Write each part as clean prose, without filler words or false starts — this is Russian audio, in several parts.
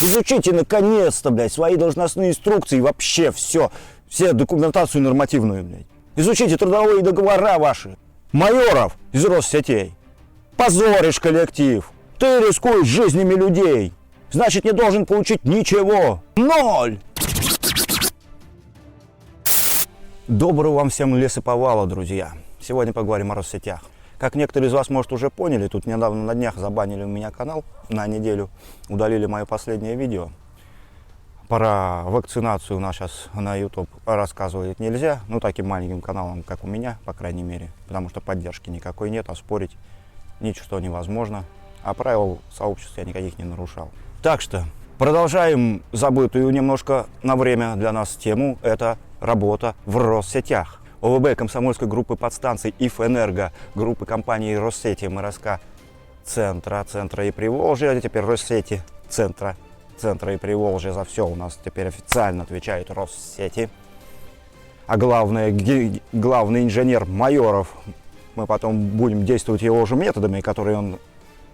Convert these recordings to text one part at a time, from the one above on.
Изучите наконец-то, блядь, свои должностные инструкции и вообще все документацию нормативную, блядь. Изучите трудовые договора ваши. Майоров из Россетей. Позоришь коллектив. Ты рискуешь жизнями людей. Значит, не должен получить ничего. 0. Доброго вам всем лесоповала, друзья. Сегодня поговорим о Россетях. Как некоторые из вас, может, уже поняли, тут недавно на днях забанили у меня канал на неделю, удалили мое последнее видео. Про вакцинацию у нас сейчас на YouTube рассказывать нельзя, ну, таким маленьким каналом, как у меня, по крайней мере, потому что поддержки никакой нет, а спорить ничего невозможно, а правил сообщества я никаких не нарушал. Так что продолжаем забытую немножко на время для нас тему, это работа в Россетях. ОВБ комсомольской группы подстанций ИФ-Энерго, группы компании Россети, МРСК, Центра и Приволжья, а теперь Россети, Центра и Приволжья, за все у нас теперь официально отвечают Россети. А главное, главный инженер Майоров, мы потом будем действовать его же методами, которые он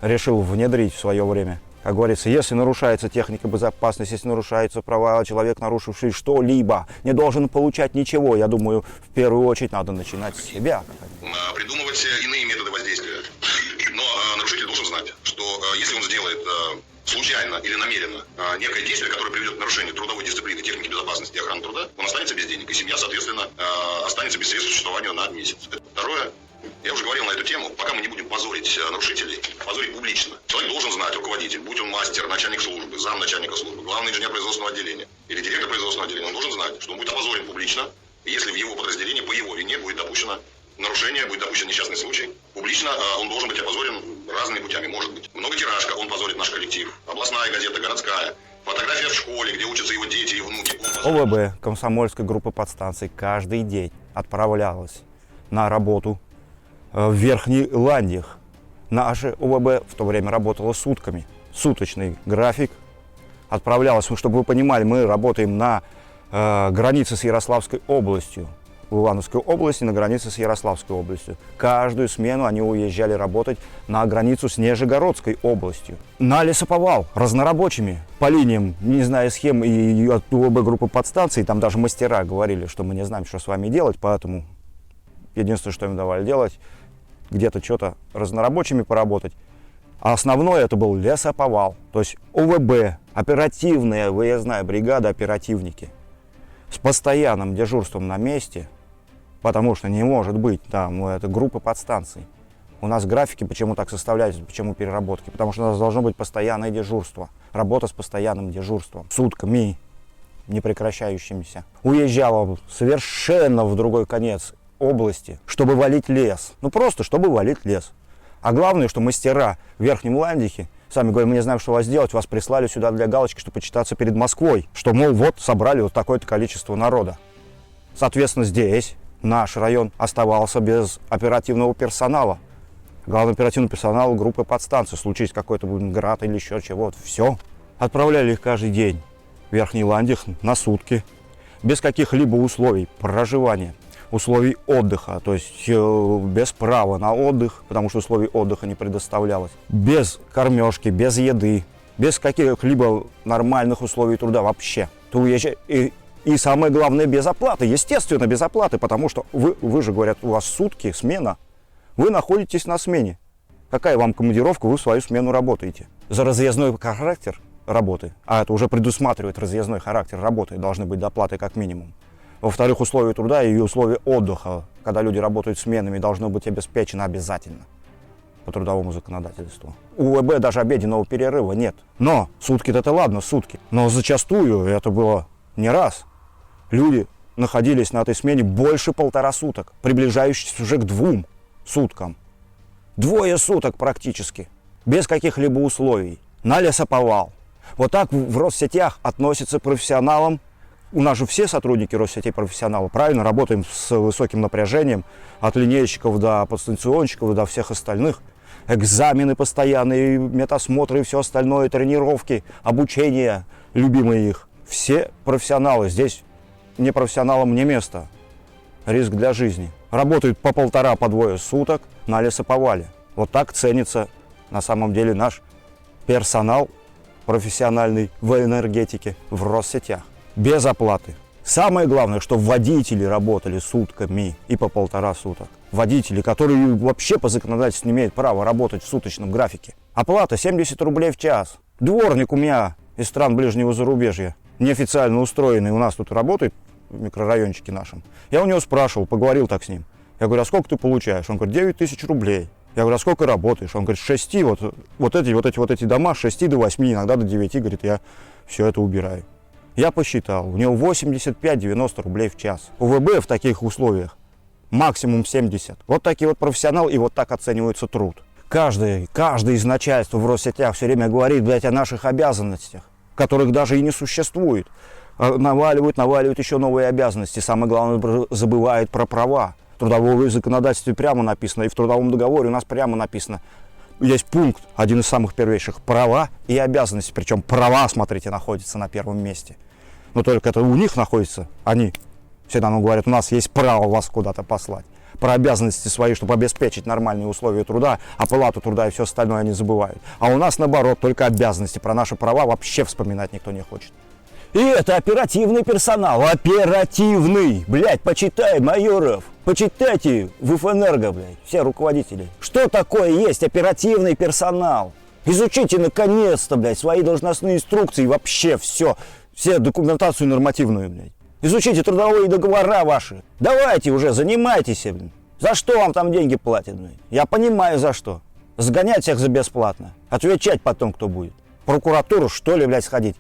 решил внедрить в свое время. Как говорится, если нарушается техника безопасности, если нарушаются права, человек, нарушивший что-либо, не должен получать ничего. Я думаю, в первую очередь надо начинать с себя. Придумывать иные методы воздействия. Но нарушитель должен знать, что если он сделает случайно или намеренно некое действие, которое приведет к нарушению трудовой дисциплины, техники безопасности и охраны труда, он останется без денег, и семья, соответственно, останется без средств к существованию на месяц. Второе. Я уже говорил на эту тему, пока мы не будем позорить нарушителей, позорить публично. Человек должен знать, руководитель, будь он мастер, начальник службы, замначальника службы, главный инженер производственного отделения или директор производственного отделения, он должен знать, что он будет опозорен публично, и если в его подразделении по его вине будет допущено нарушение, будет допущен несчастный случай, публично он должен быть опозорен разными путями, может быть. Многотиражка, он позорит наш коллектив, областная газета, городская, фотография в школе, где учатся его дети и внуки. ОВБ комсомольской группы подстанций каждый день отправлялась на работу в Верхний Ландих. Наше ОВБ в то время работало сутками. Суточный график. Отправлялось, чтобы вы понимали, мы работаем на границе с Ярославской областью. В Ивановской области на границе с Ярославской областью. Каждую смену они уезжали работать на границу с Нижегородской областью. На лесоповал разнорабочими по линиям, не зная схем и от ОВБ группы подстанций, там даже мастера говорили, что мы не знаем, что с вами делать, поэтому единственное, что им давали делать, где-то что-то разнорабочими поработать. А основное это был лесоповал. То есть ОВБ, оперативная выездная бригада, оперативники. С постоянным дежурством на месте, потому что не может быть там, это группа подстанций. У нас графики почему так составляются, почему переработки? Потому что у нас должно быть постоянное дежурство. Работа с постоянным дежурством, сутками непрекращающимися. Уезжала совершенно в другой конец области, чтобы валить лес. Ну просто, чтобы валить лес. А главное, что мастера в Верхнем Ландихе сами говорят, мы не знаем, что вас делать, вас прислали сюда для галочки, чтобы почитаться перед Москвой, что, мол, вот собрали вот такое-то количество народа. Соответственно, здесь наш район оставался без оперативного персонала. Главный оперативный персонал группы подстанции. Случись какой-то град или еще чего-то. Все. Отправляли их каждый день в Верхний Ландих на сутки. Без каких-либо условий проживания. Условий отдыха, то есть без права на отдых, потому что условий отдыха не предоставлялось. Без кормежки, без еды, без каких-либо нормальных условий труда вообще. Ты уезжаешь, и самое главное, без оплаты. Естественно, без оплаты, потому что вы же, говорят, у вас сутки, смена. Вы находитесь на смене. Какая вам командировка, вы в свою смену работаете. За разъездной характер работы, а это уже предусматривает разъездной характер работы, должны быть доплаты как минимум. Во-вторых, условия труда и условия отдыха, когда люди работают сменами, должны быть обеспечены обязательно по трудовому законодательству. У УВБ даже обеденного перерыва нет. Но сутки-то это ладно, сутки. Но зачастую, это было не раз, люди находились на этой смене больше 1,5 суток, приближающиеся уже к 2 суткам. 2 суток практически, без каких-либо условий, на лесоповал. Вот так в Россетях относятся к профессионалам. У нас же все сотрудники Россетей профессионалы, правильно? Работаем с высоким напряжением, от линейщиков до подстанционщиков, до всех остальных. Экзамены постоянные, медосмотры и все остальное, тренировки, обучение, любимые их. Все профессионалы, здесь непрофессионалам не место. Риск для жизни. Работают по 1,5-2 суток на лесоповале. Вот так ценится на самом деле наш персонал профессиональный в энергетике, в Россетях. Без оплаты. Самое главное, что водители работали сутками и по 1,5 суток. Водители, которые вообще по законодательству не имеют права работать в суточном графике. Оплата 70 рублей в час. Дворник у меня из стран ближнего зарубежья, неофициально устроенный, у нас тут работает в микрорайончике нашем. Я у него спрашивал, поговорил так с ним. Я говорю, а сколько ты получаешь? Он говорит, 9 тысяч рублей. Я говорю, а сколько работаешь? Он говорит, с 6, вот эти дома, с 6 до 8, иногда до 9, говорит, я все это убираю. Я посчитал, у него 85-90 рублей в час. УВБ в таких условиях максимум 70. Вот такие вот профессионал, и вот так оценивается труд. Каждый из начальства в Россетях все время говорит, блядь, о наших обязанностях, которых даже и не существует. Наваливают еще новые обязанности. Самое главное, забывают про права. В трудовом законодательстве прямо написано, и в трудовом договоре у нас прямо написано. Есть пункт, один из самых первейших, права и обязанности. Причем права, смотрите, находятся на первом месте. Но только это у них находится, они всегда нам говорят, у нас есть право вас куда-то послать. Про обязанности свои, чтобы обеспечить нормальные условия труда, оплату труда и все остальное они забывают. А у нас наоборот, только обязанности, про наши права вообще вспоминать никто не хочет. И это оперативный персонал, оперативный, блядь, почитай, майоров, почитайте в ФНРГО, блядь, все руководители. Что такое есть оперативный персонал? Изучите наконец-то, блядь, свои должностные инструкции, вообще все документацию нормативную, блядь. Изучите трудовые договора ваши. Давайте уже, занимайтесь, блядь. За что вам там деньги платят, блядь? Я понимаю, за что. Сгонять всех за бесплатно. Отвечать потом кто будет. В прокуратуру, что ли, блядь, сходить?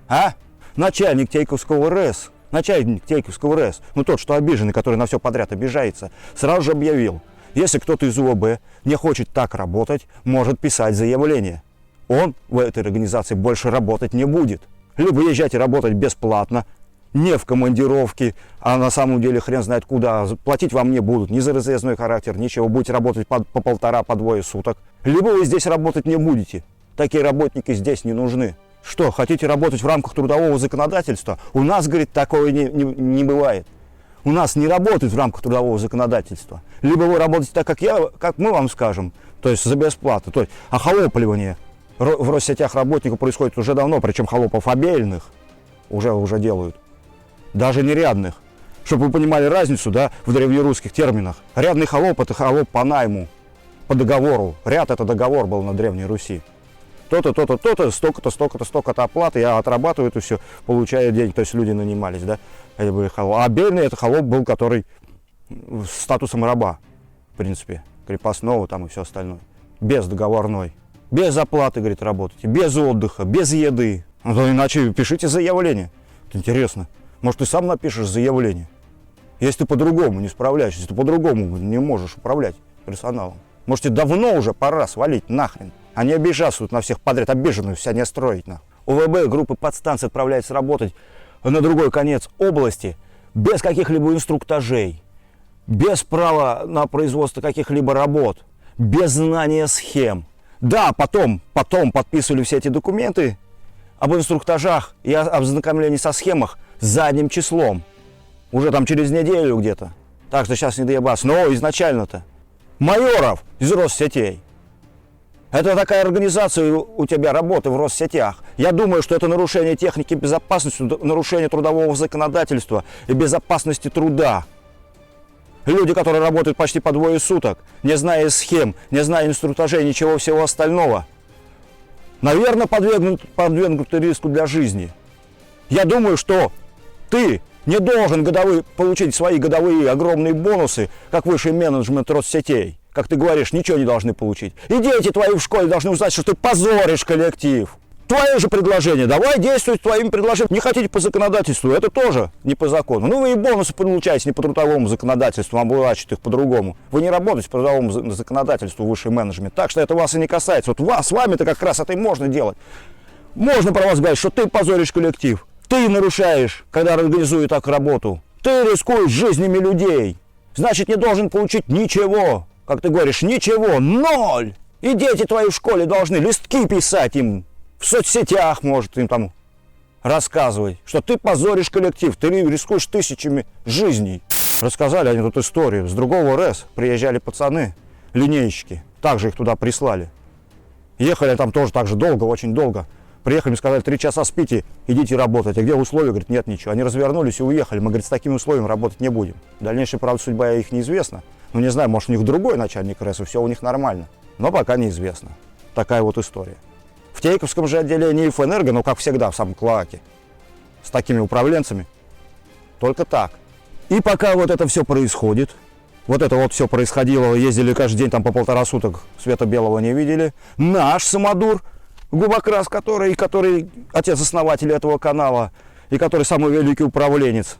А? Начальник Тейковского РЭС, ну тот, что обиженный, который на все подряд обижается, сразу же объявил, если кто-то из УВБ не хочет так работать, может писать заявление. Он в этой организации больше работать не будет. Либо езжайте работать бесплатно, не в командировке, а на самом деле хрен знает куда, платить вам не будут, ни за разъездной характер, ничего, будете работать по 1,5, по 2 суток. Либо вы здесь работать не будете, такие работники здесь не нужны. Что, хотите работать в рамках трудового законодательства? У нас, говорит, такого не бывает. У нас не работают в рамках трудового законодательства. Либо вы работаете так, как мы вам скажем, то есть за бесплату. То есть охолопливание в Россетях работников происходит уже давно, причем холопов обельных уже делают. Даже нерядных. Чтобы вы понимали разницу, да, в древнерусских терминах. Рядный холоп – это холоп по найму, по договору. Ряд – это договор был на Древней Руси. То-то, столько-то оплаты, я отрабатываю это все, получаю деньги, то есть люди нанимались, да, это были холопы. А бедный это холоп был, который с статусом раба, в принципе, крепостного там и все остальное, без договорной, без оплаты, говорит, работайте, без отдыха, без еды, а то иначе пишите заявление. Это интересно, может ты сам напишешь заявление, если ты по-другому не справляешься, если ты по-другому не можешь управлять персоналом, может тебе давно уже пора свалить нахрен. Они обижаться тут на всех подряд, обиженных вся не строить. УВБ группы подстанций отправляется работать на другой конец области без каких-либо инструктажей, без права на производство каких-либо работ, без знания схем. Да, потом подписывали все эти документы об инструктажах и ознакомлении со схемах задним числом. Уже там через неделю где-то. Так что сейчас не доебаться. Но изначально-то майоров из Россетей. Это такая организация у тебя работы в Россетях. Я думаю, что это нарушение техники безопасности, нарушение трудового законодательства и безопасности труда. Люди, которые работают почти по 2 суток, не зная схем, не зная инструктажей, ничего всего остального, наверное, подвергнуты риску для жизни. Я думаю, что ты не должен получить свои годовые огромные бонусы, как высший менеджмент Россетей. Как ты говоришь, ничего не должны получить. И дети твои в школе должны узнать, что ты позоришь коллектив. Твое же предложение, давай действуй твоим предложением. Не хотите по законодательству, это тоже не по закону. Ну вы и бонусы получаете не по трудовому законодательству, а плачут их по-другому. Вы не работаете по трудовому законодательству, высший менеджмент. Так что это вас и не касается. Вот с вами-то как раз это и можно делать. Можно про вас говорить, что ты позоришь коллектив. Ты нарушаешь, когда организуют так работу. Ты рискуешь жизнями людей. Значит, не должен получить ничего. Как ты говоришь, ничего, 0. И дети твои в школе должны листки писать им, в соцсетях, может, им там рассказывать, что ты позоришь коллектив, ты рискуешь тысячами жизней. Рассказали они тут историю. С другого РЭС приезжали пацаны, линейщики, также их туда прислали. Ехали там тоже так же долго, очень долго. Приехали, сказали, 3 часа спите, идите работать. А где условия? Говорит, нет ничего. Они развернулись и уехали. Мы, говорит, с такими условиями работать не будем. Дальнейшая, правда, судьба их неизвестна. Ну, не знаю, может, у них другой начальник РЭС, и все у них нормально. Но пока неизвестно. Такая вот история. В Тейковском же отделении ИФ-Энерго, ну, как всегда, в самом клоаке, с такими управленцами, только так. И пока вот это все происходит, вот это вот все происходило, ездили каждый день там по 1,5 суток, света белого не видели, наш самодур, Губокрас, который отец-основатель этого канала, и который самый великий управленец,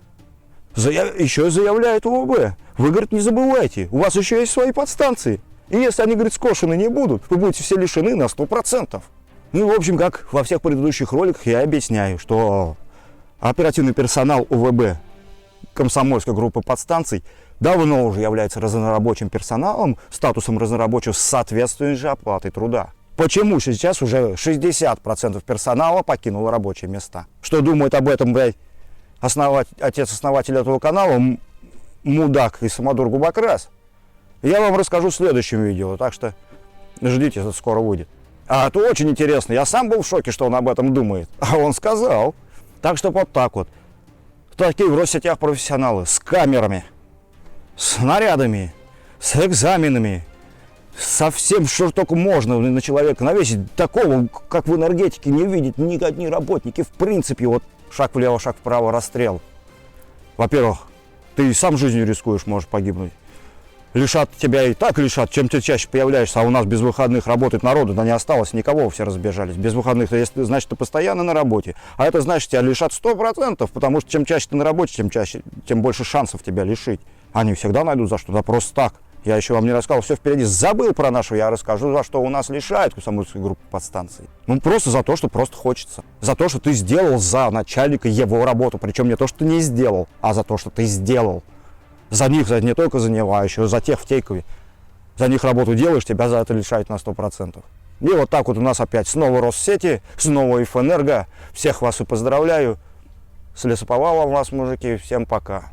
еще заявляет УВБ. Вы, говорит, не забывайте, у вас еще есть свои подстанции. И если они, говорит, скошены не будут, вы будете все лишены на 100%. Ну, в общем, как во всех предыдущих роликах я объясняю, что оперативный персонал УВБ комсомольской группы подстанций давно уже является разнорабочим персоналом, статусом разнорабочего с соответствующей же оплатой труда. Почему сейчас уже 60% персонала покинуло рабочие места? Что думает об этом, блядь, отец-основатель этого канала, мудак и самодур Губокрас? Я вам расскажу в следующем видео, так что ждите, это скоро выйдет. А это очень интересно, я сам был в шоке, что он об этом думает, а он сказал. Так что вот так вот. Такие в Россетях профессионалы с камерами, с снарядами, с экзаменами, со всем, что только можно на человека навесить. Такого, как в энергетике, не видят ни одни работники. В принципе, вот шаг влево, шаг вправо, расстрел. Во-первых, ты сам жизнью рискуешь, можешь погибнуть. Лишат тебя и так лишат, чем ты чаще появляешься, а у нас без выходных работает народу, да не осталось никого, все разбежались. Без выходных, если значит, ты постоянно на работе, а это значит, тебя лишат 100%, потому что чем чаще ты на работе, тем больше шансов тебя лишить. Они всегда найдут за что, да просто так. Я еще вам не рассказал, все впереди, забыл про нашу, я расскажу, за что у нас лишают комсомольской группы подстанций. Ну просто за то, что просто хочется. За то, что ты сделал за начальника его работу, причем не то, что ты не сделал, а за то, что ты сделал. За них, не только за него, а еще за тех в Тейкове. За них работу делаешь, тебя за это лишают на 100%. И вот так вот у нас опять снова Россети, снова ИФ-Энерго. Всех вас и поздравляю. С лесоповалом вас, мужики. Всем пока.